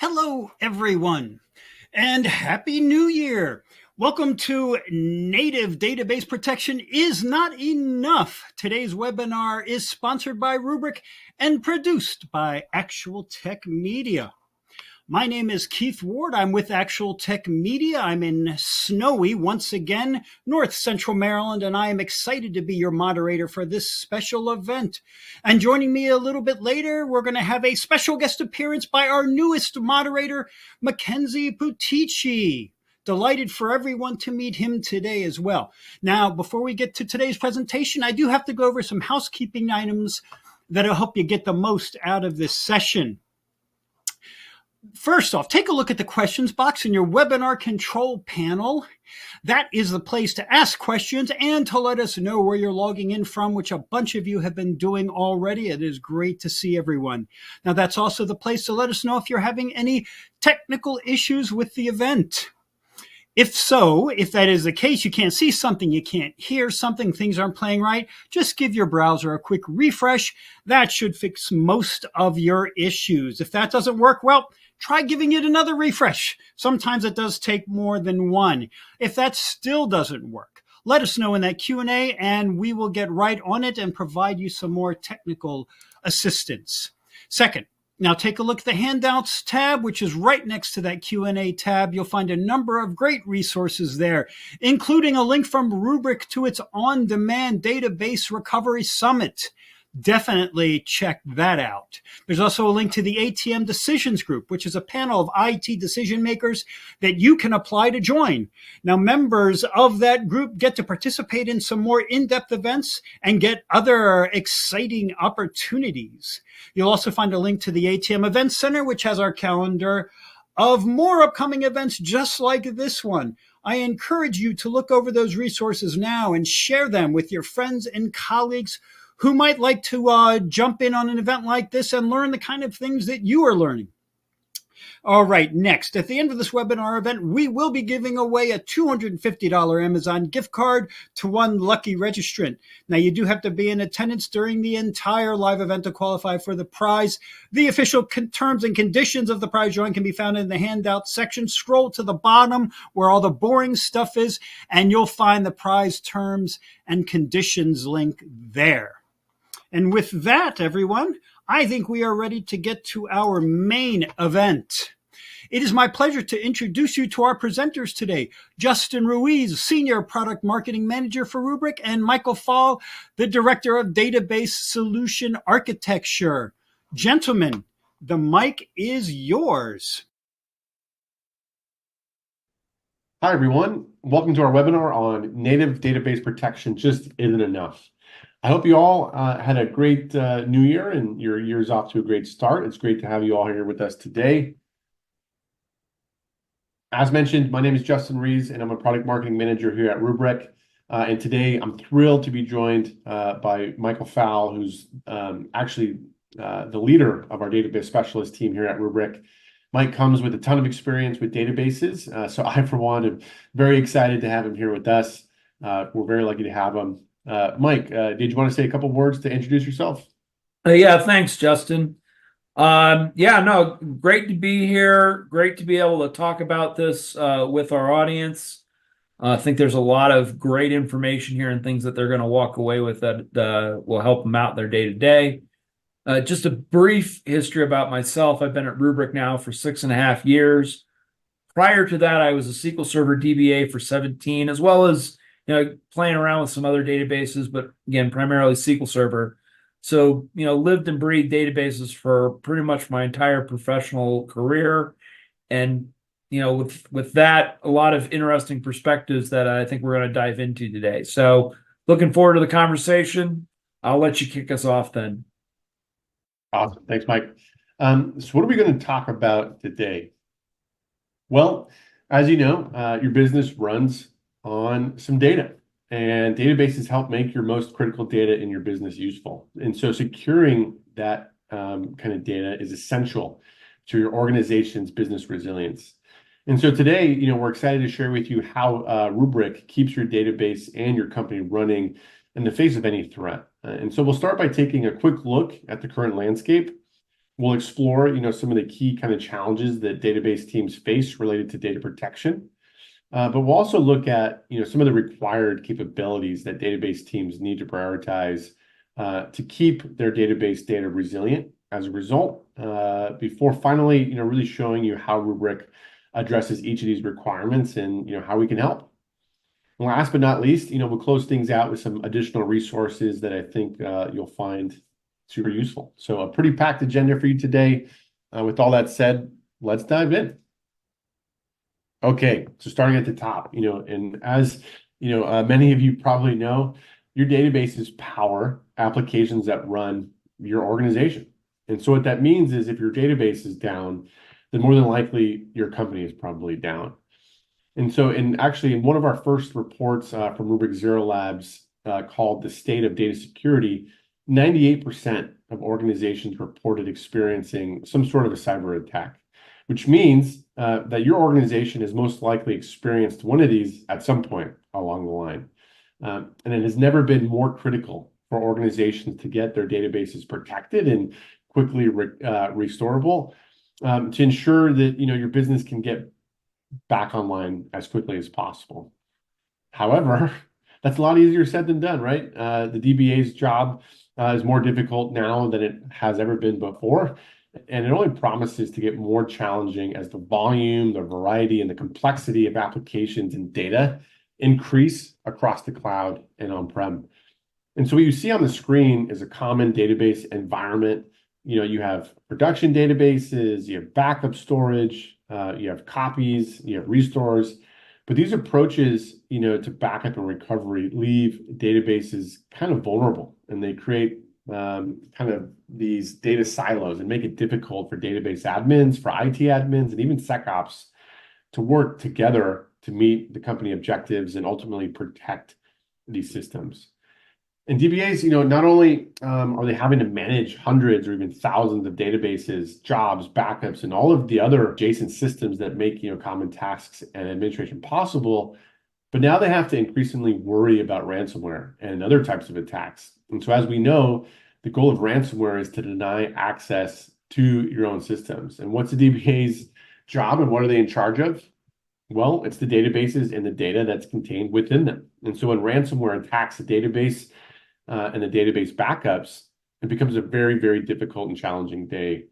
Hello, everyone, and Happy New Year. Welcome to Native Database Protection is Not Enough. Today's webinar is sponsored by Rubrik and produced by Actual Tech Media. My name is Keith Ward. I'm with Actual Tech Media. I'm in snowy, once again, North Central Maryland, and I am excited to be your moderator for this special event. And joining me a little bit later, we're going to have a special guest appearance by our newest moderator, Mackenzie Butici. Delighted for everyone to meet him today as well. Now, before we get to today's presentation, I do have to go over some housekeeping items that'll help you get the most out of this session. First off, take a look at the questions box in your webinar control panel. That is the place to ask questions and to let us know where you're logging in from, which a bunch of you have been doing already. It is great to see everyone. Now, that's also the place to let us know if you're having any technical issues with the event. If so, if that is the case, you can't see something, you can't hear something, things aren't playing right, just give your browser a quick refresh. That should fix most of your issues. If that doesn't work, well, try giving it another refresh. Sometimes it does take more than one. If that still doesn't work, let us know in that Q&A and we will get right on it and provide you some more technical assistance. Second, now take a look at the handouts tab, which is right next to that Q&A tab. You'll find a number of great resources there, including a link from Rubrik to its on-demand database recovery summit. Definitely check that out. There's also a link to the ATM Decisions Group, which is a panel of IT decision makers that you can apply to join. Now, members of that group get to participate in some more in-depth events and get other exciting opportunities. You'll also find a link to the ATM Event Center, which has our calendar of more upcoming events just like this one. I encourage you to look over those resources now and share them with your friends and colleagues who might like to jump in on an event like this and learn the kind of things that you are learning. All right, next, at the end of this webinar event, we will be giving away a $250 Amazon gift card to one lucky registrant. Now, you do have to be in attendance during the entire live event to qualify for the prize. The official terms and conditions of the prize drawing can be found in the handout section. Scroll to the bottom where all the boring stuff is, and you'll find the prize terms and conditions link there. And with that, everyone, I think we are ready to get to our main event. It is my pleasure to introduce you to our presenters today, Justin Ruiz, Senior Product Marketing Manager for Rubrik, and Michael Fall, the Director of Database Solution Architecture. Gentlemen, the mic is yours. Hi, everyone. Welcome to our webinar on Native Database Protection Just Isn't Enough. I hope you all had a great new year and your year's off to a great start. It's great to have you all here with us today. As mentioned, my name is Justin Rees, and I'm a product marketing manager here at Rubrik. And today I'm thrilled to be joined by Michael Fall, who's actually the leader of our database specialist team here at Rubrik. Mike comes with a ton of experience with databases. So I, for one, am very excited to have him here with us. We're very lucky to have him. Mike, did you want to say a couple words to introduce yourself? Yeah, thanks, Justin. Great to be here. Great to be able to talk about this with our audience. I think there's a lot of great information here and things that they're going to walk away with that will help them out in their day-to-day. Just a brief history about myself. I've been at Rubrik now for 6.5 years. Prior to that, I was a SQL Server DBA for 17, as well as playing around with some other databases, but again, primarily SQL Server. So, lived and breathed databases for pretty much my entire professional career. And, with that, a lot of interesting perspectives that I think we're going to dive into today. So looking forward to the conversation. I'll let you kick us off then. Awesome. Thanks, Mike. So what are we going to talk about today? Well, as you know, your business runs on some data, and databases help make your most critical data in your business useful. And so securing that kind of data is essential to your organization's business resilience. And so today, we're excited to share with you how Rubrik keeps your database and your company running in the face of any threat. And so we'll start by taking a quick look at the current landscape. We'll explore, some of the key kind of challenges that database teams face related to data protection. But we'll also look at, some of the required capabilities that database teams need to prioritize to keep their database data resilient as a result, before finally, really showing you how Rubrik addresses each of these requirements and, how we can help. And last but not least, we'll close things out with some additional resources that I think you'll find super useful. So a pretty packed agenda for you today. With all that said, let's dive in. Okay, so starting at the top, and as many of you probably know, your databases power applications that run your organization. And so what that means is if your database is down, then more than likely your company is probably down. And so in one of our first reports from Rubrik Zero Labs called The State of Data Security, 98% of organizations reported experiencing some sort of a cyber attack, which means that your organization has most likely experienced one of these at some point along the line. And it has never been more critical for organizations to get their databases protected and quickly restorable, to ensure that your business can get back online as quickly as possible. However, that's a lot easier said than done, right? The DBA's job is more difficult now than it has ever been before. And it only promises to get more challenging as the volume, the variety, and the complexity of applications and data increase across the cloud and on-prem. And so what you see on the screen is a common database environment. You have production databases, you have backup storage, you have copies, you have restores. But these approaches, to backup and recovery leave databases kind of vulnerable, and they create kind of these data silos and make it difficult for database admins, for IT admins, and even SecOps to work together to meet the company objectives and ultimately protect these systems. And DBAs, not only are they having to manage hundreds or even thousands of databases, jobs, backups, and all of the other adjacent systems that make, common tasks and administration possible, but now they have to increasingly worry about ransomware and other types of attacks. And so as we know, the goal of ransomware is to deny access to your own systems. And what's the DBA's job and what are they in charge of? Well, it's the databases and the data that's contained within them. And so when ransomware attacks a database, and the database backups, it becomes a very, very difficult and challenging day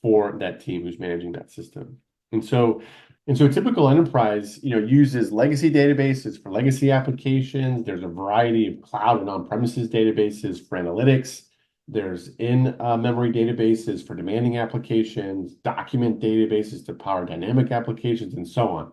for that team who's managing that system. And so a typical enterprise, uses legacy databases for legacy applications. There's a variety of cloud and on-premises databases for analytics. There's in-memory databases for demanding applications, document databases to power dynamic applications, and so on.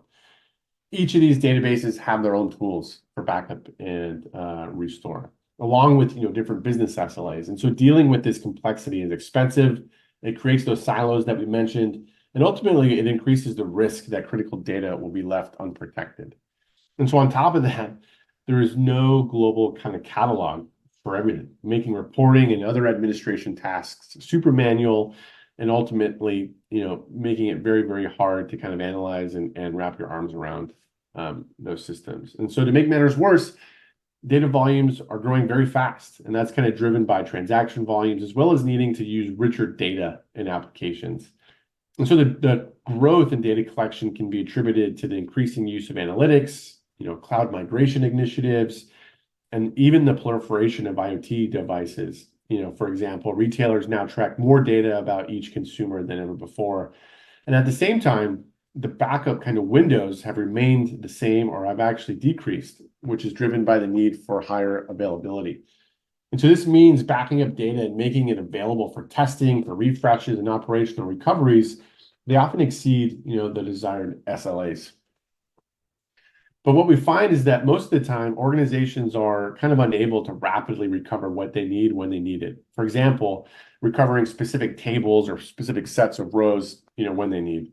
Each of these databases have their own tools for backup and restore, along with different business SLAs. And so dealing with this complexity is expensive. It creates those silos that we mentioned, and ultimately it increases the risk that critical data will be left unprotected. And so on top of that, there is no global kind of catalog for everything, making reporting and other administration tasks super manual, and ultimately, making it very, very hard to kind of analyze and wrap your arms around those systems. And so to make matters worse, data volumes are growing very fast, and that's kind of driven by transaction volumes as well as needing to use richer data in applications. And so the growth in data collection can be attributed to the increasing use of analytics, cloud migration initiatives, and even the proliferation of IoT devices. For example, retailers now track more data about each consumer than ever before. And at the same time, the backup kind of windows have remained the same or have actually decreased, which is driven by the need for higher availability. And so this means backing up data and making it available for testing, for refreshes and operational recoveries. They often exceed, the desired SLAs. But what we find is that most of the time, organizations are kind of unable to rapidly recover what they need when they need it. For example, recovering specific tables or specific sets of rows, when they need.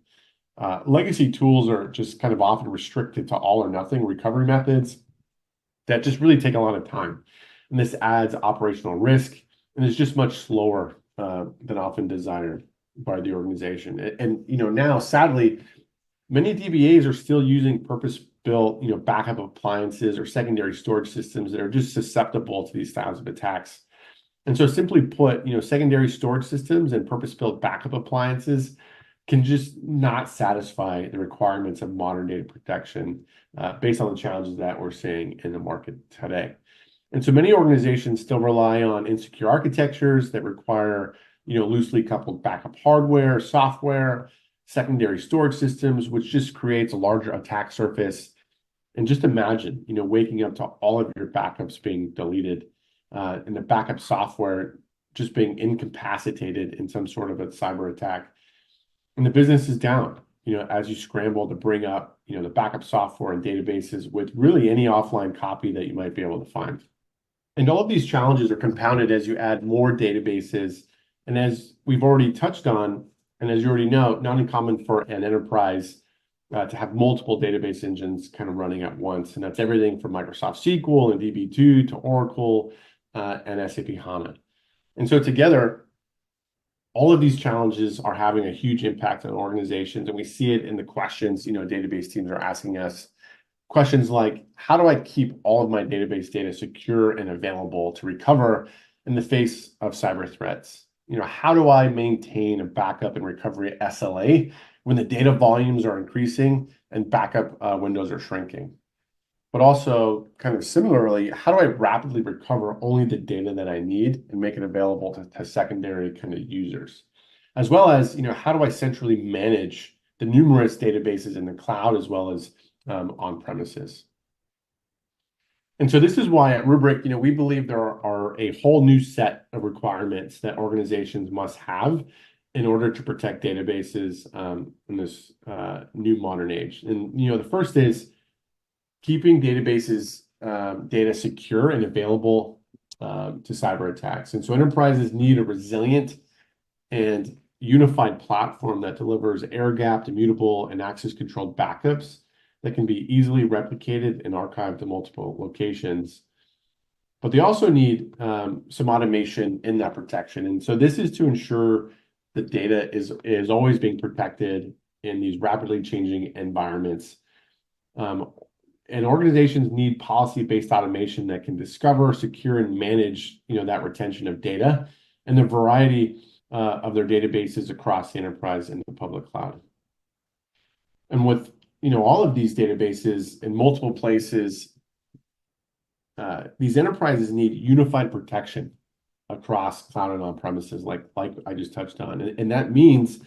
Legacy tools are just kind of often restricted to all or nothing recovery methods that just really take a lot of time. And this adds operational risk and is just much slower than often desired by the organization. And now, sadly, many DBAs are still using purpose-built, backup appliances or secondary storage systems that are just susceptible to these styles of attacks. And so simply put, secondary storage systems and purpose-built backup appliances can just not satisfy the requirements of modern data protection based on the challenges that we're seeing in the market today. And so many organizations still rely on insecure architectures that require, loosely coupled backup hardware, software, secondary storage systems, which just creates a larger attack surface. And just imagine, waking up to all of your backups being deleted and the backup software just being incapacitated in some sort of a cyber attack. And the business is down, as you scramble to bring up, the backup software and databases with really any offline copy that you might be able to find. And all of these challenges are compounded as you add more databases. And as we've already touched on, and as you already know, not uncommon for an enterprise to have multiple database engines kind of running at once. And that's everything from Microsoft SQL and DB2 to Oracle and SAP HANA. And so together, all of these challenges are having a huge impact on organizations. And we see it in the questions, database teams are asking us. Questions like, how do I keep all of my database data secure and available to recover in the face of cyber threats? How do I maintain a backup and recovery SLA when the data volumes are increasing and backup windows are shrinking? But also, kind of similarly, how do I rapidly recover only the data that I need and make it available to secondary kind of users? As well as, how do I centrally manage the numerous databases in the cloud as well as on premises? And so this is why at Rubrik, we believe there are a whole new set of requirements that organizations must have in order to protect databases in this new modern age. And the first is keeping databases data secure and available to cyber attacks. And so enterprises need a resilient and unified platform that delivers air-gapped, immutable, and access-controlled backups that can be easily replicated and archived to multiple locations. But they also need some automation in that protection. And so this is to ensure the data is always being protected in these rapidly changing environments. And organizations need policy-based automation that can discover, secure, and manage, that retention of data and the variety of their databases across the enterprise and the public cloud. And with all of these databases in multiple places, these enterprises need unified protection across cloud and on premises, like I just touched on. And that means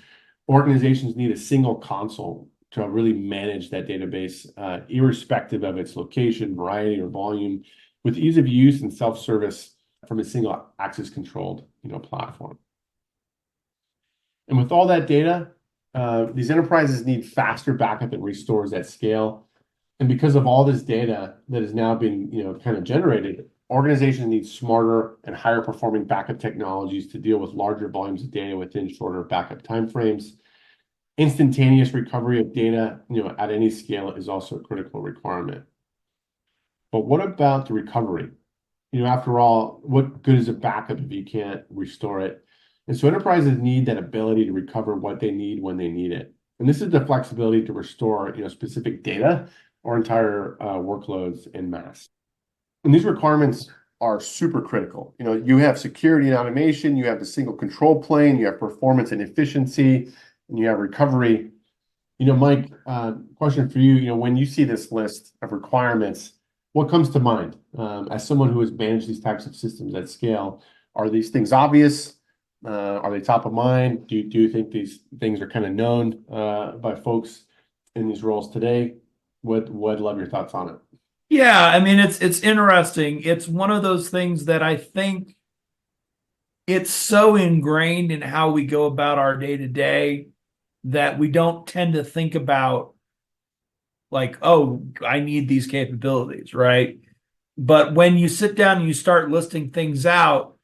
organizations need a single console to really manage that database, irrespective of its location, variety, or volume, with ease of use and self-service from a single access controlled, platform. And with all that data, these enterprises need faster backup and restores at scale. And because of all this data that is now being, kind of generated, organizations need smarter and higher performing backup technologies to deal with larger volumes of data within shorter backup timeframes. Instantaneous recovery of data, at any scale is also a critical requirement. But what about the recovery? After all, what good is a backup if you can't restore it? And so enterprises need that ability to recover what they need when they need it. And this is the flexibility to restore, specific data or entire workloads en masse. And these requirements are super critical. You have security and automation, you have the single control plane, you have performance and efficiency, and you have recovery. Mike, question for you. When you see this list of requirements, what comes to mind as someone who has managed these types of systems at scale? Are these things obvious? Are they top of mind? Do you think these things are kind of known by folks in these roles today? Would love your thoughts on it. Yeah, I mean, it's interesting. It's one of those things that I think it's so ingrained in how we go about our day-to-day that we don't tend to think about like, oh, I need these capabilities, right? But when you sit down and you start listing things out,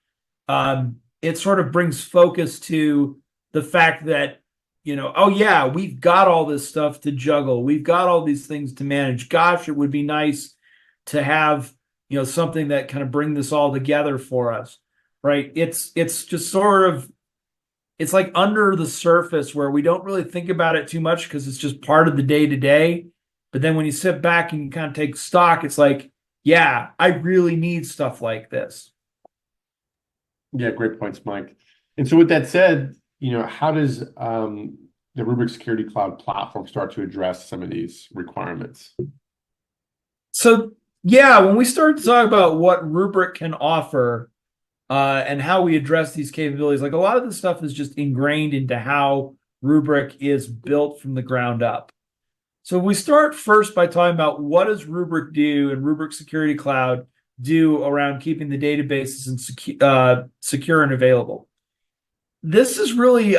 it sort of brings focus to the fact that, oh yeah, we've got all this stuff to juggle. We've got all these things to manage. Gosh, it would be nice to have, something that kind of bring this all together for us, right? It's just sort of, it's like under the surface where we don't really think about it too much because it's just part of the day-to-day. But then when you sit back and you kind of take stock, it's like, yeah, I really need stuff like this. Yeah, great points, Mike. And so with that said, how does the Rubrik Security Cloud platform start to address some of these requirements? So yeah, when we start to talk about what Rubrik can offer and how we address these capabilities, like a lot of this stuff is just ingrained into how Rubrik is built from the ground up. So we start first by talking about what does Rubrik do and Rubrik Security Cloud do around keeping the databases and secure and available. This is really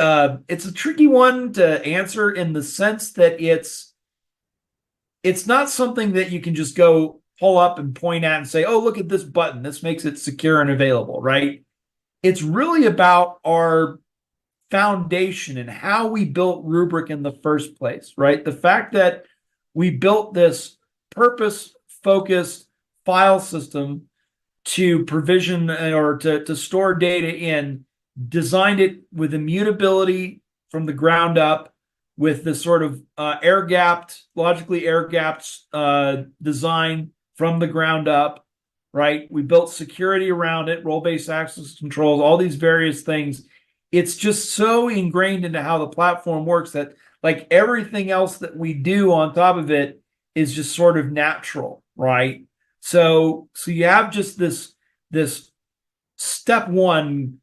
it's a tricky one to answer in the sense that it's not something that you can just go pull up and point at and say, oh, look at this button. This makes it secure and available, right? It's really about our foundation and how we built Rubrik in the first place, right? The fact that we built this purpose-focused file system to provision or to store data in, designed it with immutability from the ground up, with this sort of logically air-gapped design from the ground up, right? We built security around it, role-based access controls, all these various things. It's just so ingrained into how the platform works that like everything else that we do on top of it is just sort of natural, right? So you have just this step one,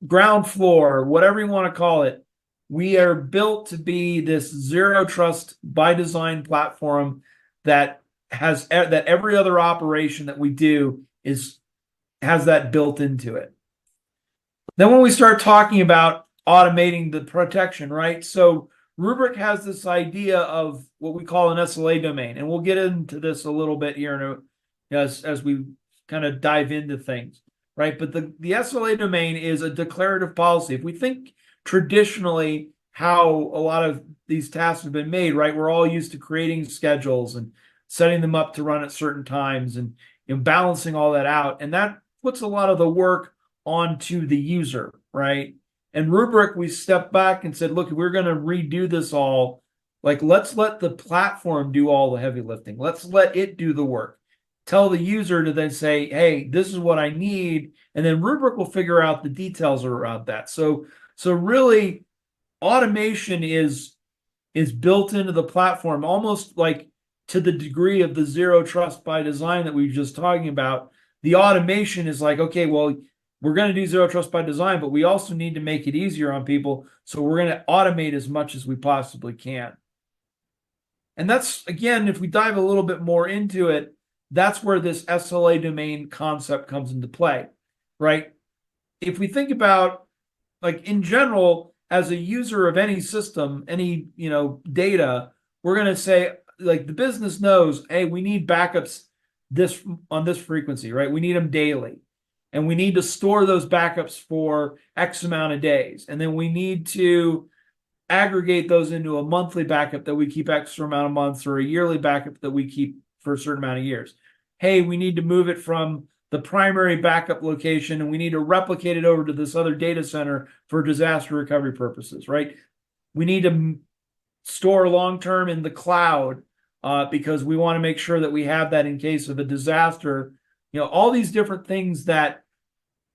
ground floor, whatever you want to call it. We are built to be this zero trust by design platform that has that every other operation that we do has that built into it. Then when we start talking about automating the protection, right? So Rubrik has this idea of what we call an SLA domain, and we'll get into this a little bit here as we kind of dive into things, right? But the SLA domain is a declarative policy. If we think traditionally how a lot of these tasks have been made, right? We're all used to creating schedules and setting them up to run at certain times and balancing all that out. And that puts a lot of the work onto the user, right? And Rubrik, we stepped back and said, look, we're going to redo this all. Like, let's let the platform do all the heavy lifting. Let's let it do the work. Tell the user to then say, hey, this is what I need. And then Rubrik will figure out the details around that. So really, automation is built into the platform, almost like to the degree of the zero trust by design that we were just talking about. The automation is like, okay, well, we're going to do zero trust by design, but we also need to make it easier on people. So we're going to automate as much as we possibly can. And that's, again, if we dive a little bit more into it, that's where this SLA domain concept comes into play, right? If we think about, like, in general, as a user of any system, any, data, we're going to say, like, the business knows, hey, we need backups on this frequency, right? We need them daily. And we need to store those backups for X amount of days. And then we need to aggregate those into a monthly backup that we keep extra amount of months, or a yearly backup that we keep for a certain amount of years. Hey, we need to move it from the primary backup location and we need to replicate it over to this other data center for disaster recovery purposes, right? We need to store long-term in the cloud because we want to make sure that we have that in case of a disaster. All these different things that,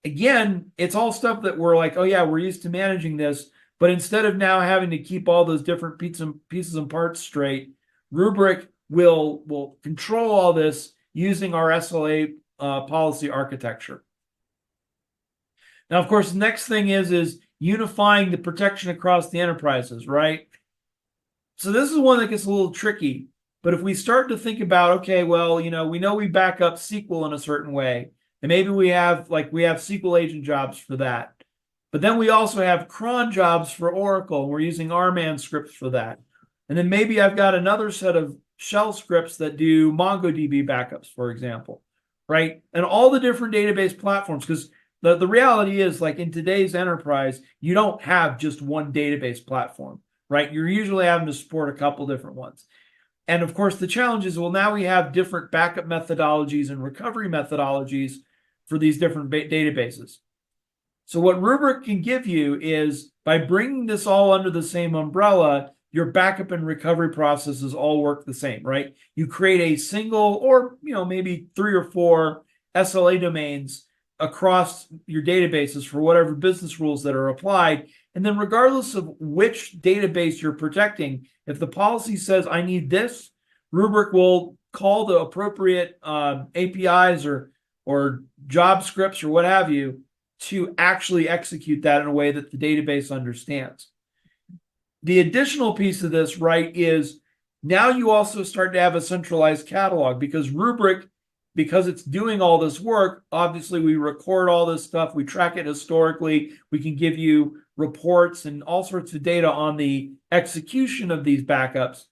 again, it's all stuff that we're like, oh yeah, we're used to managing this. But instead of now having to keep all those different pieces and parts straight, Rubrik will control all this using our SLA policy architecture. Now, of course, the next thing is unifying the protection across the enterprises, right? So this is one that gets a little tricky. But if we start to think about, okay, well, we know we back up SQL in a certain way, and maybe we have SQL agent jobs for that. But then we also have cron jobs for Oracle, and we're using RMAN scripts for that. And then maybe I've got another set of shell scripts that do MongoDB backups, for example, right? And all the different database platforms, because the reality is, like, in today's enterprise, you don't have just one database platform, right? You're usually having to support a couple different ones. And of course, the challenge is, well, now we have different backup methodologies and recovery methodologies for these different databases. So what Rubrik can give you is, by bringing this all under the same umbrella, your backup and recovery processes all work the same, right? You create a single, or maybe 3 or 4 SLA domains across your databases for whatever business rules that are applied. And then regardless of which database you're protecting, if the policy says I need this, Rubrik will call the appropriate APIs or job scripts or what have you to actually execute that in a way that the database understands. The additional piece of this, right, is now you also start to have a centralized catalog, because Rubrik, because it's doing all this work, obviously we record all this stuff, we track it historically, we can give you reports and all sorts of data on the execution of these backups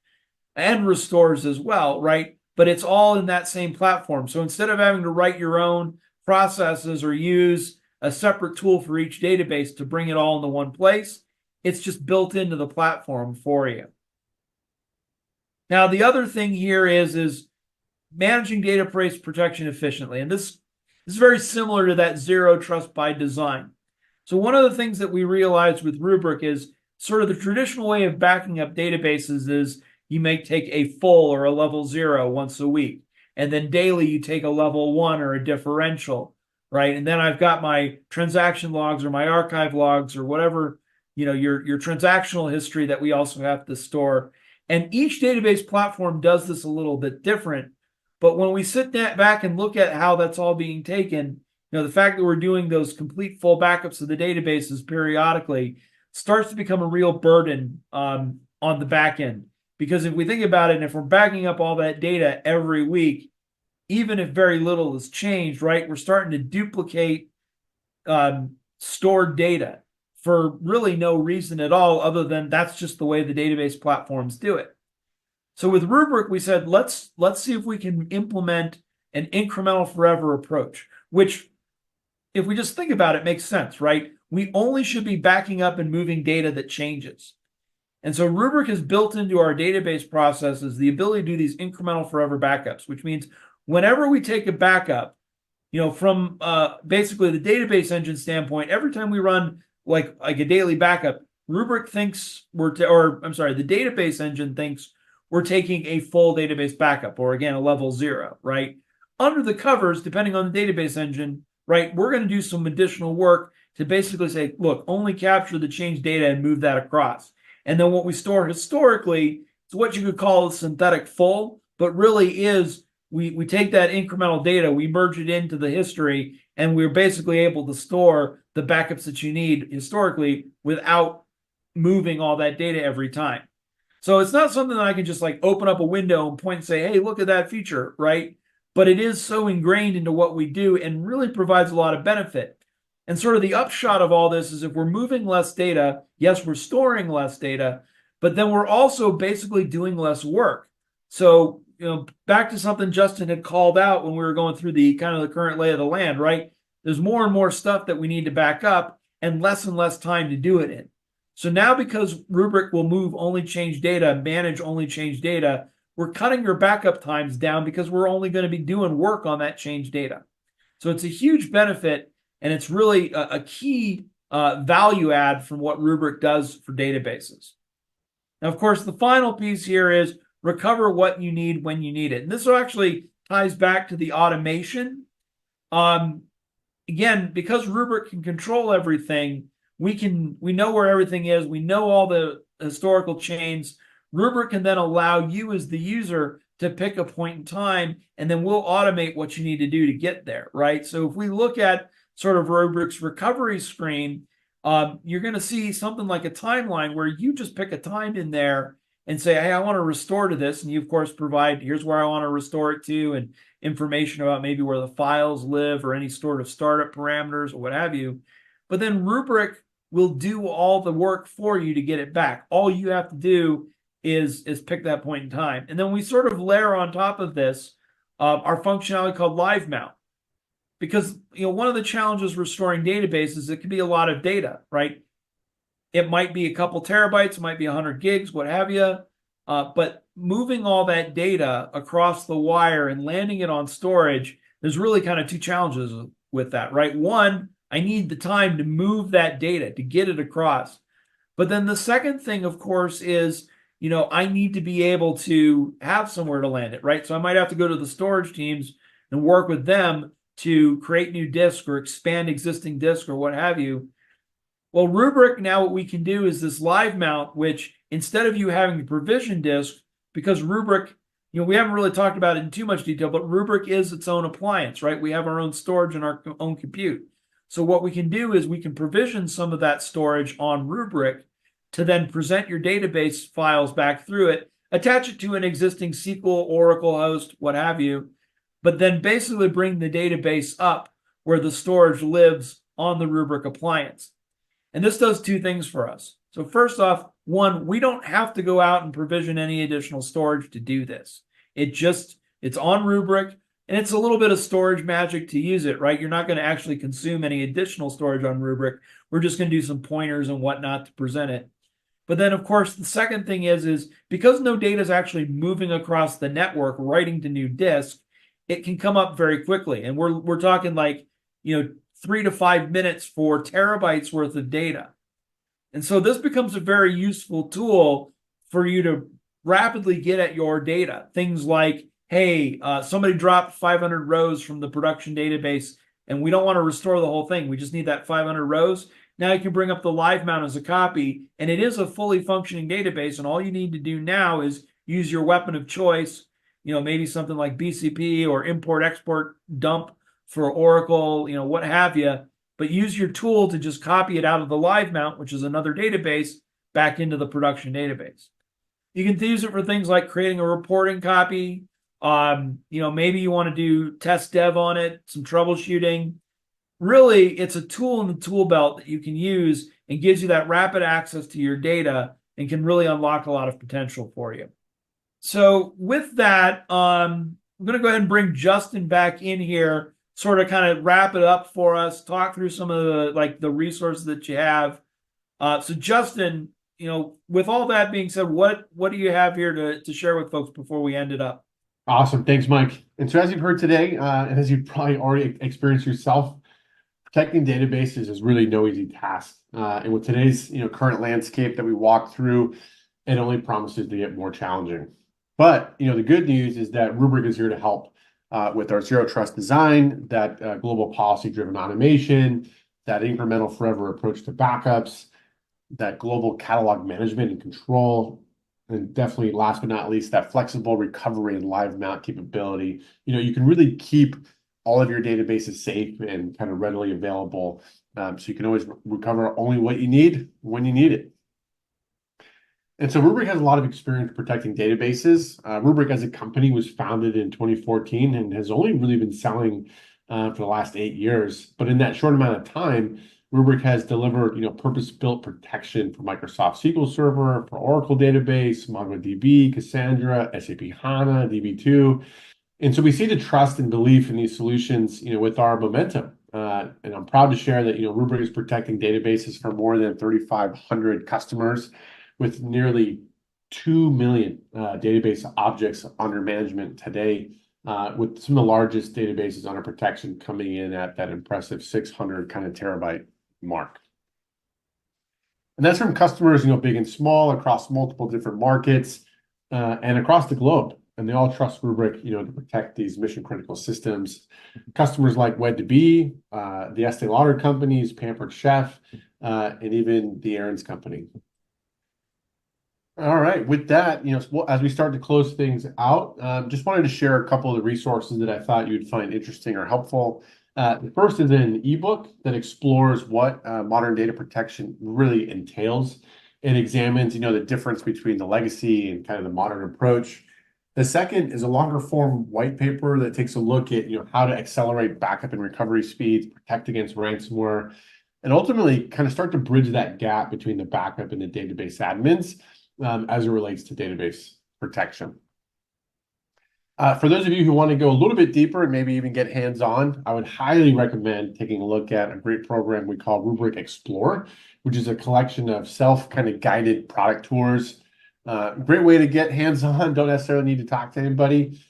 and restores as well, right? But it's all in that same platform. So instead of having to write your own processes or use a separate tool for each database to bring it all into one place, it's just built into the platform for you. Now, the other thing here is managing database protection efficiently. And this is very similar to that zero trust by design. So one of the things that we realized with Rubrik is sort of the traditional way of backing up databases is you may take a full or a level 0 once a week. And then daily you take a level 1 or a differential, right? And then I've got my transaction logs or my archive logs or whatever, your transactional history that we also have to store. And each database platform does this a little bit different. But when we sit back and look at how that's all being taken, the fact that we're doing those complete full backups of the databases periodically starts to become a real burden on the back end. Because if we think about it, and if we're backing up all that data every week, even if very little has changed, right, we're starting to duplicate stored data for really no reason at all, other than that's just the way the database platforms do it. So with Rubrik, we said, let's see if we can implement an incremental forever approach, which, if we just think about it, makes sense, right? We only should be backing up and moving data that changes. And so Rubrik has built into our database processes the ability to do these incremental forever backups, which means whenever we take a backup, from basically the database engine standpoint, every time we run like a daily backup, Rubrik thinks the database engine thinks we're taking a full database backup, or again, a level 0, right? Under the covers, depending on the database engine, right, we're going to do some additional work to basically say, look, only capture the changed data and move that across. And then what we store historically is what you could call a synthetic full, but really is we take that incremental data, we merge it into the history, and we're basically able to store the backups that you need historically without moving all that data every time. So it's not something that I can just like open up a window and point and say, hey, look at that feature, right? But it is so ingrained into what we do and really provides a lot of benefit. And sort of the upshot of all this is if we're moving less data, yes, we're storing less data, but then we're also basically doing less work. So, back to something Justin had called out when we were going through the kind of the current lay of the land, right? There's more and more stuff that we need to back up and less time to do it in. So now, because Rubrik will move only change data, manage only change data, we're cutting your backup times down because we're only going to be doing work on that change data. So it's a huge benefit, and it's really a key value add from what Rubrik does for databases. Now, of course, the final piece here is recover what you need when you need it. And this actually ties back to the automation. Again, because Rubrik can control everything, we know where everything is. We know all the historical chains. Rubrik can then allow you as the user to pick a point in time, and then we'll automate what you need to do to get there, right? So if we look at sort of Rubrik's recovery screen, you're going to see something like a timeline where you just pick a time in there and say, hey, I want to restore to this. And you, of course, provide, here's where I want to restore it to, and information about maybe where the files live or any sort of startup parameters or what have you. But then Rubrik will do all the work for you to get it back. All you have to do is pick that point in time. And then we sort of layer on top of this our functionality called Live Mount. Because one of the challenges restoring databases, it can be a lot of data, right? It might be a couple terabytes, it might be 100 gigs, what have you. But moving all that data across the wire and landing it on storage, there's really kind of two challenges with that, right? One, I need the time to move that data, to get it across. But then the second thing, of course, is, I need to be able to have somewhere to land it, right? So I might have to go to the storage teams and work with them to create new disks or expand existing disks or what have you. Well, Rubrik, now what we can do is this live mount, which instead of you having to provision disk, because Rubrik, we haven't really talked about it in too much detail, but Rubrik is its own appliance, right? We have our own storage and our own compute. So what we can do is we can provision some of that storage on Rubrik to then present your database files back through it, attach it to an existing SQL, Oracle host, what have you, but then basically bring the database up where the storage lives on the Rubrik appliance. And this does two things for us. So first off, one, we don't have to go out and provision any additional storage to do this. It's on Rubrik, and it's a little bit of storage magic to use it, right? You're not going to actually consume any additional storage on Rubrik. We're just going to do some pointers and whatnot to present it. But then, of course, the second thing is because no data is actually moving across the network, writing to new disk, it can come up very quickly. And we're talking like, 3 to 5 minutes for terabytes worth of data. And so this becomes a very useful tool for you to rapidly get at your data. Things like, hey, somebody dropped 500 rows from the production database, and we don't want to restore the whole thing. We just need that 500 rows. Now you can bring up the live mount as a copy, and it is a fully functioning database, and all you need to do now is use your weapon of choice, maybe something like BCP or import-export dump for Oracle, what have you, but use your tool to just copy it out of the live mount, which is another database, back into the production database. You can use it for things like creating a reporting copy. Maybe you want to do test dev on it, some troubleshooting. Really, it's a tool in the tool belt that you can use and gives you that rapid access to your data and can really unlock a lot of potential for you. So with that, I'm going to go ahead and bring Justin back in here, sort of kind of wrap it up for us, talk through some of the resources that you have. So Justin, with all that being said, what do you have here to share with folks before we end it up? Awesome. Thanks, Mike. And so as you've heard today, and as you've probably already experienced yourself, protecting databases is really no easy task. And with today's current landscape that we walk through, it only promises to get more challenging. But the good news is that Rubrik is here to help with our zero trust design, that global policy-driven automation, that incremental forever approach to backups, that global catalog management and control, and definitely last but not least, that flexible recovery and live mount capability. You can really keep all of your databases safe and kind of readily available, so you can always recover only what you need when you need it. And so Rubrik has a lot of experience protecting databases. Rubrik as a company was founded in 2014 and has only really been selling for the last 8 years. But in that short amount of time, Rubrik has delivered purpose-built protection for Microsoft SQL Server, for Oracle Database, MongoDB, Cassandra, SAP HANA, DB2. And so we see the trust and belief in these solutions, with our momentum. And I'm proud to share that, Rubrik is protecting databases for more than 3,500 customers with nearly 2 million database objects under management today, with some of the largest databases under protection coming in at that impressive 600 kind of terabyte mark. And that's from customers, big and small, across multiple different markets and across the globe. And they all trust Rubrik, to protect these mission critical systems. Customers like Wed2Be, the Estee Lauder companies, Pampered Chef, and even the Aaron's company. All right, with that, as we start to close things out, just wanted to share a couple of the resources that I thought you'd find interesting or helpful. The first is an ebook that explores what modern data protection really entails. It examines, the difference between the legacy and kind of the modern approach. The second is a longer form white paper that takes a look at, how to accelerate backup and recovery speeds, protect against ransomware, and ultimately kind of start to bridge that gap between the backup and the database admins as it relates to database protection. For those of you who want to go a little bit deeper and maybe even get hands-on, I would highly recommend taking a look at a great program we call Rubrik Explore, which is a collection of guided product tours. Great way to get hands-on, don't necessarily need to talk to anybody.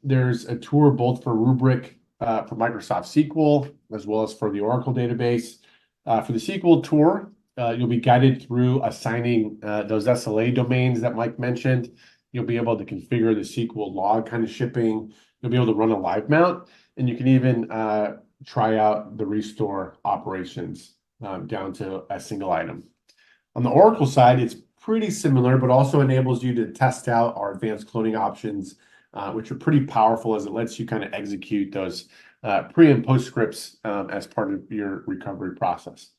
There's a tour both for Rubrik for Microsoft SQL, as well as for the Oracle database. For the SQL tour, you'll be guided through assigning those SLA domains that Mike mentioned. You'll be able to configure the SQL log kind of shipping, you'll be able to run a live mount, and you can even try out the restore operations down to a single item. On the Oracle side, it's pretty similar, but also enables you to test out our advanced cloning options, which are pretty powerful as it lets you kind of execute those pre and post scripts as part of your recovery process.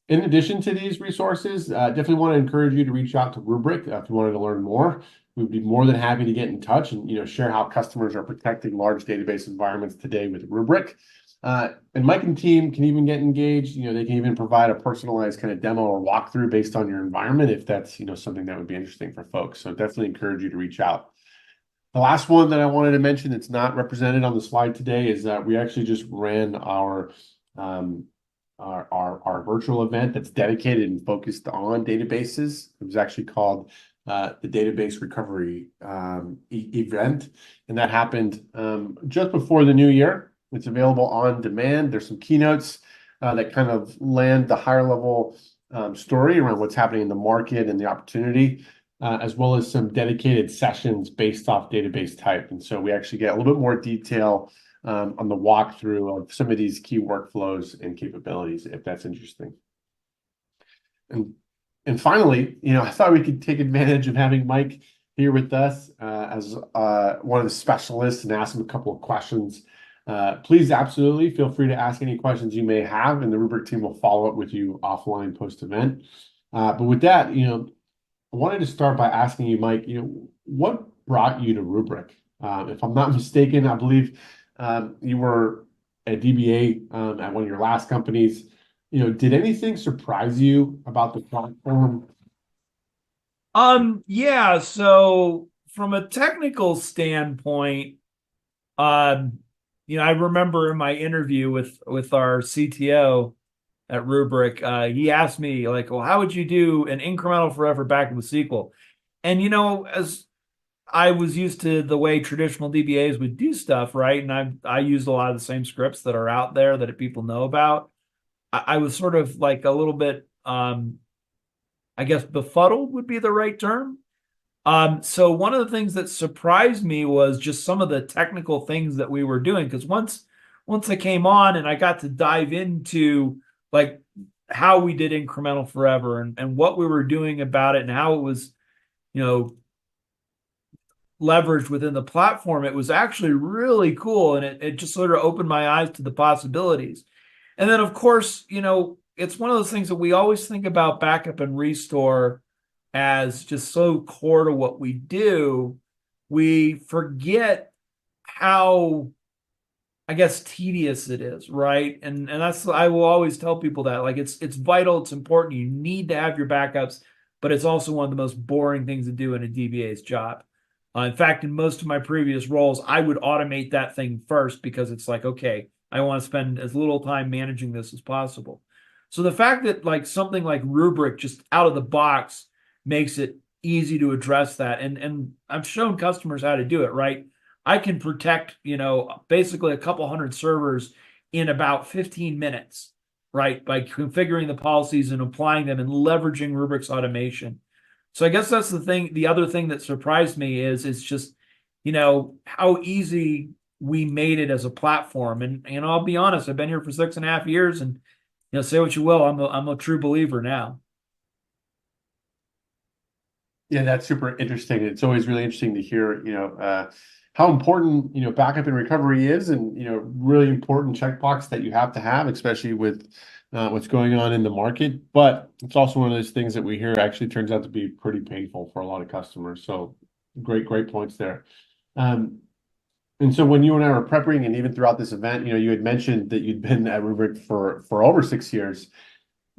In addition to these resources, definitely want to encourage you to reach out to Rubrik if you wanted to learn more. We'd be more than happy to get in touch and share how customers are protecting large database environments today with Rubrik. And Mike and team can even get engaged. They can even provide a personalized kind of demo or walkthrough based on your environment if that's something that would be interesting for folks. So definitely encourage you to reach out. The last one that I wanted to mention that's not represented on the slide today is that we actually just ran our virtual event that's dedicated and focused on databases. It was actually called the Database Recovery event, and that happened just before the new year. It's available on demand. There's some keynotes that kind of land the higher level story around what's happening in the market and the opportunity, as well as some dedicated sessions based off database type. And so we actually get a little bit more detail on the walkthrough of some of these key workflows and capabilities, if that's interesting. And finally, I thought we could take advantage of having Mike here with us as one of the specialists and ask him a couple of questions. Please absolutely feel free to ask any questions you may have, and the Rubrik team will follow up with you offline post-event. But with that, I wanted to start by asking you, Mike, what brought you to Rubrik? If I'm not mistaken, I believe you were a DBA at one of your last companies. Did anything surprise you about the platform? Yeah. So from a technical standpoint, I remember in my interview with our CTO at Rubrik, he asked me like, well, how would you do an incremental forever backup with SQL? And, as I was used to the way traditional DBAs would do stuff, right? And I used a lot of the same scripts that are out there that people know about. I was sort of like a little bit, I guess befuddled would be the right term. So one of the things that surprised me was just some of the technical things that we were doing. Because once I came on and I got to dive into like how we did incremental forever and what we were doing about it and how it was, leveraged within the platform, it was actually really cool. And it just sort of opened my eyes to the possibilities. And then, of course, it's one of those things that we always think about backup and restore as just so core to what we do. We forget how, I guess, tedious it is, right? And that's, I will always tell people that, like, it's vital, it's important. You need to have your backups, but it's also one of the most boring things to do in a DBA's job. In fact, in most of my previous roles, I would automate that thing first because it's like, okay, I want to spend as little time managing this as possible. So the fact that like something like Rubrik just out of the box makes it easy to address that. And I've shown customers how to do it, right? I can protect, basically a couple hundred servers in about 15 minutes, right? By configuring the policies and applying them and leveraging Rubrik's automation. So I guess that's the thing. The other thing that surprised me is it's just, how easy we made it as a platform. And I'll be honest, I've been here for 6.5 years, and say what you will, I'm a true believer now. Yeah, that's super interesting. It's always really interesting to hear, how important, backup and recovery is, and, really important checkbox that you have to have, especially with what's going on in the market. But it's also one of those things that we hear actually turns out to be pretty painful for a lot of customers. So great points there. And so when you and I were prepping, and even throughout this event, you had mentioned that you'd been at Rubrik for over 6 years.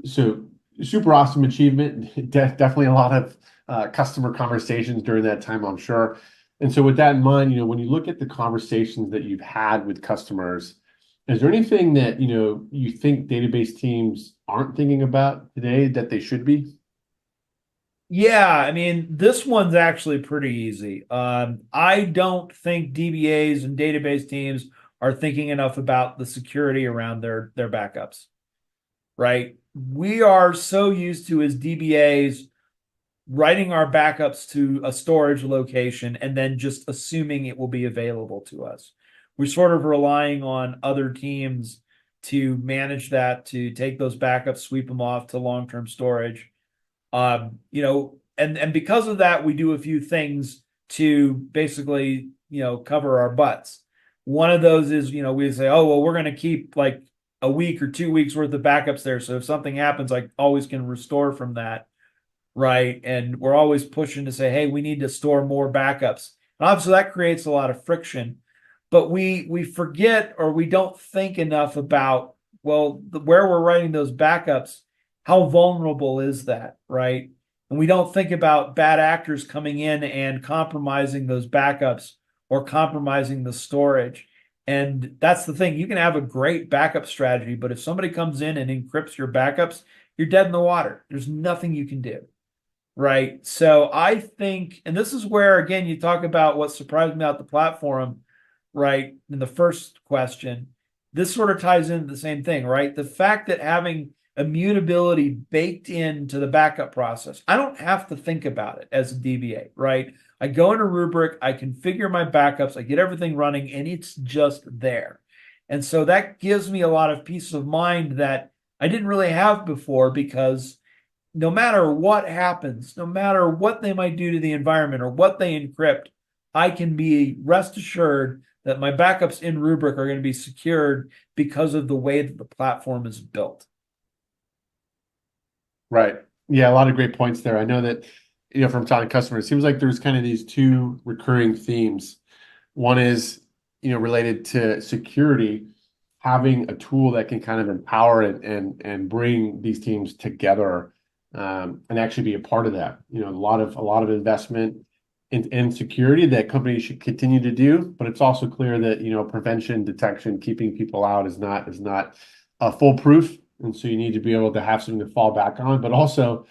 So super awesome achievement. Definitely a lot of customer conversations during that time, I'm sure. And so with that in mind, when you look at the conversations that you've had with customers, is there anything that, you think database teams aren't thinking about today that they should be? Yeah, I mean, this one's actually pretty easy. I don't think DBAs and database teams are thinking enough about the security around their backups, right? We are so used to, as DBAs, writing our backups to a storage location and then just assuming it will be available to us. We're sort of relying on other teams to manage that, to take those backups, sweep them off to long-term storage. And because of that, we do a few things to basically, cover our butts. One of those is, we say, oh, well, we're going to keep like a week or 2 weeks worth of backups there. So if something happens, I always can restore from that. Right. And we're always pushing to say, hey, we need to store more backups. And obviously that creates a lot of friction, but we forget, or we don't think enough about, well, where we're writing those backups, how vulnerable is that, right? And we don't think about bad actors coming in and compromising those backups or compromising the storage. And that's the thing. You can have a great backup strategy, but if somebody comes in and encrypts your backups, you're dead in the water. There's nothing you can do. Right. So I think, and this is where, again, you talk about what surprised me about the platform, right? In the first question, this sort of ties into the same thing, right? The fact that having immutability baked into the backup process, I don't have to think about it as a DBA, right? I go into Rubrik, I configure my backups, I get everything running, and it's just there. And so that gives me a lot of peace of mind that I didn't really have before, because no matter what happens, no matter what they might do to the environment or what they encrypt, I can be rest assured that my backups in Rubrik are going to be secured because of the way that the platform is built. Right. Yeah, a lot of great points there. I know that, from talking to customers, it seems like there's kind of these two recurring themes. One is, related to security, having a tool that can kind of empower it and bring these teams together, and actually be a part of that. A lot of investment in security that companies should continue to do, but it's also clear that prevention, detection, keeping people out is not foolproof, and so you need to be able to have something to fall back on. But also,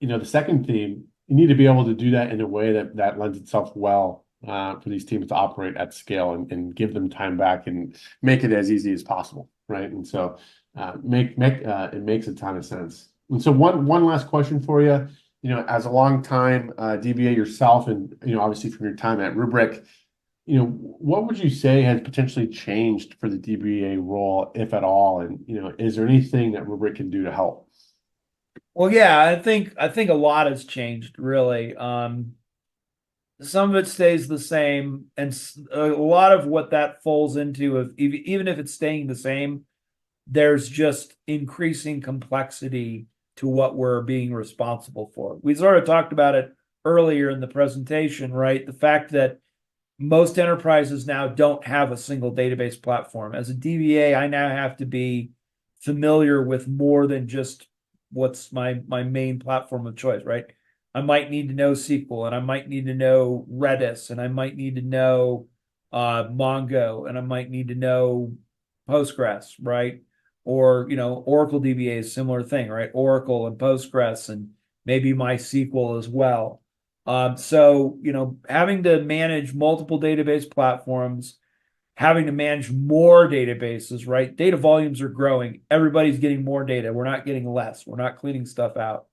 the second theme, you need to be able to do that in a way that lends itself well for these teams to operate at scale and give them time back and make it as easy as possible, right? And so it makes a ton of sense. And so one last question for you, as a long time DBA yourself, and obviously from your time at Rubrik, what would you say has potentially changed for the DBA role, if at all? And is there anything that Rubrik can do to help? Well, yeah, I think a lot has changed, really. Some of it stays the same, and a lot of what that falls into, even if it's staying the same, there's just increasing complexity to what we're being responsible for. We sort of talked about it earlier in the presentation, right? The fact that most enterprises now don't have a single database platform. As a DBA, I now have to be familiar with more than just what's my main platform of choice, right? I might need to know SQL, and I might need to know Redis, and I might need to know Mongo, and I might need to know Postgres, right? Or, Oracle DBA is a similar thing, right? Oracle and Postgres, and maybe MySQL as well. So, having to manage multiple database platforms, having to manage more databases, right? Data volumes are growing. Everybody's getting more data. We're not getting less. We're not cleaning stuff out.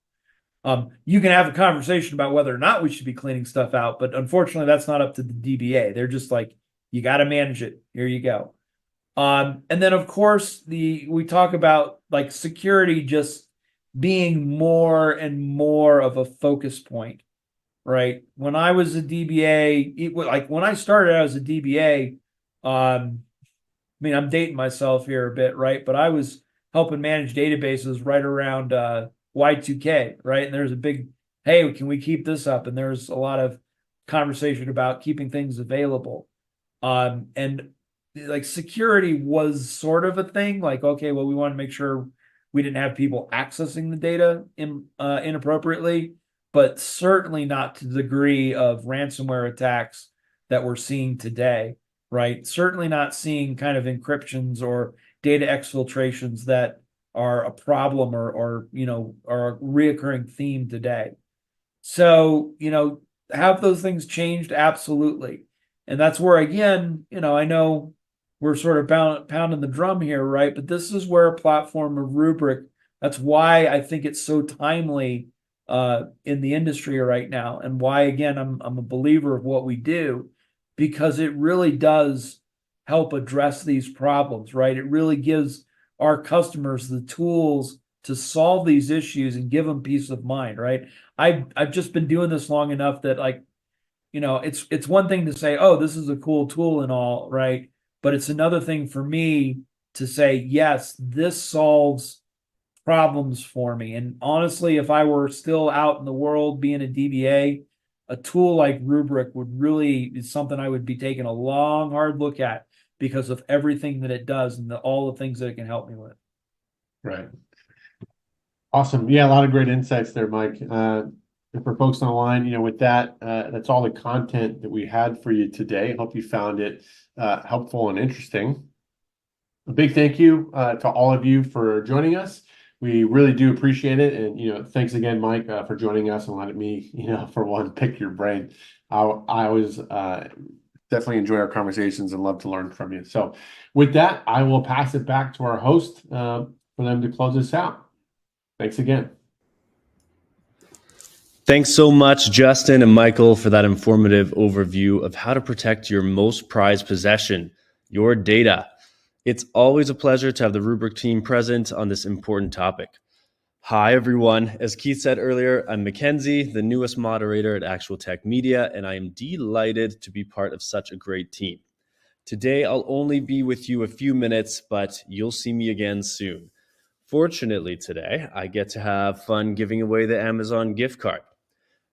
You can have a conversation about whether or not we should be cleaning stuff out, but unfortunately, that's not up to the DBA. They're just like, you got to manage it. Here you go. And then, of course, we talk about like security just being more and more of a focus point, right? When I was a DBA, when I started out as a DBA, I'm dating myself here a bit, right? But I was helping manage databases right around Y2K, right? And there's a big, hey, can we keep this up? And there's a lot of conversation about keeping things available. And like security was sort of a thing, like, okay, well, we want to make sure we didn't have people accessing the data inappropriately, but certainly not to the degree of ransomware attacks that we're seeing today, right? Certainly not seeing kind of encryptions or data exfiltrations that are a problem or are a reoccurring theme today. So, have those things changed? Absolutely. And that's where, again, I know we're sort of pounding the drum here, right? But this is where a platform of Rubrik, that's why I think it's so timely in the industry right now, and why, again, I'm a believer of what we do, because it really does help address these problems, right? It really gives our customers the tools to solve these issues and give them peace of mind, right? I've just been doing this long enough that, like, it's one thing to say, oh, this is a cool tool and all, right? But it's another thing for me to say, yes, this solves problems for me. And honestly, if I were still out in the world being a DBA, a tool like Rubrik would really is something I would be taking a long, hard look at, because of everything that it does and all the things that it can help me with. Right. Awesome. Yeah, a lot of great insights there, Mike. And for folks on the line, with that, that's all the content that we had for you today. Hope you found it helpful and interesting. A big thank you to all of you for joining us. We really do appreciate it. And, thanks again, Mike, for joining us and letting me, for one, pick your brain. I always definitely enjoy our conversations and love to learn from you. So with that, I will pass it back to our host for them to close us out. Thanks again. Thanks so much, Justin and Michael, for that informative overview of how to protect your most prized possession, your data. It's always a pleasure to have the Rubrik team present on this important topic. Hi, everyone. As Keith said earlier, I'm Mackenzie, the newest moderator at Actual Tech Media, and I am delighted to be part of such a great team. Today, I'll only be with you a few minutes, but you'll see me again soon. Fortunately, today, I get to have fun giving away the Amazon gift card.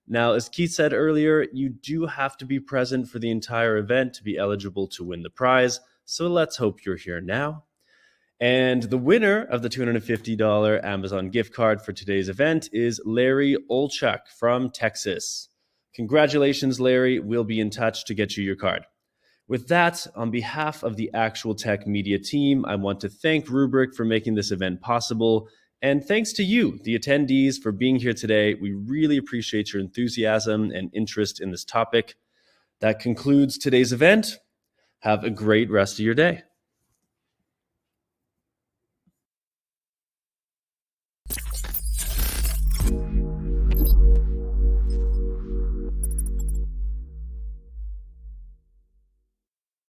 Now, as Keith said earlier, you do have to be present for the entire event to be eligible to win the prize, so let's hope you're here now. And the winner of the $250 Amazon gift card for today's event is Larry Olchuk from Texas. Congratulations, Larry. We'll be in touch to get you your card. With that, on behalf of the Actual Tech Media team, I want to thank Rubrik for making this event possible. And thanks to you, the attendees, for being here today. We really appreciate your enthusiasm and interest in this topic. That concludes today's event. Have a great rest of your day.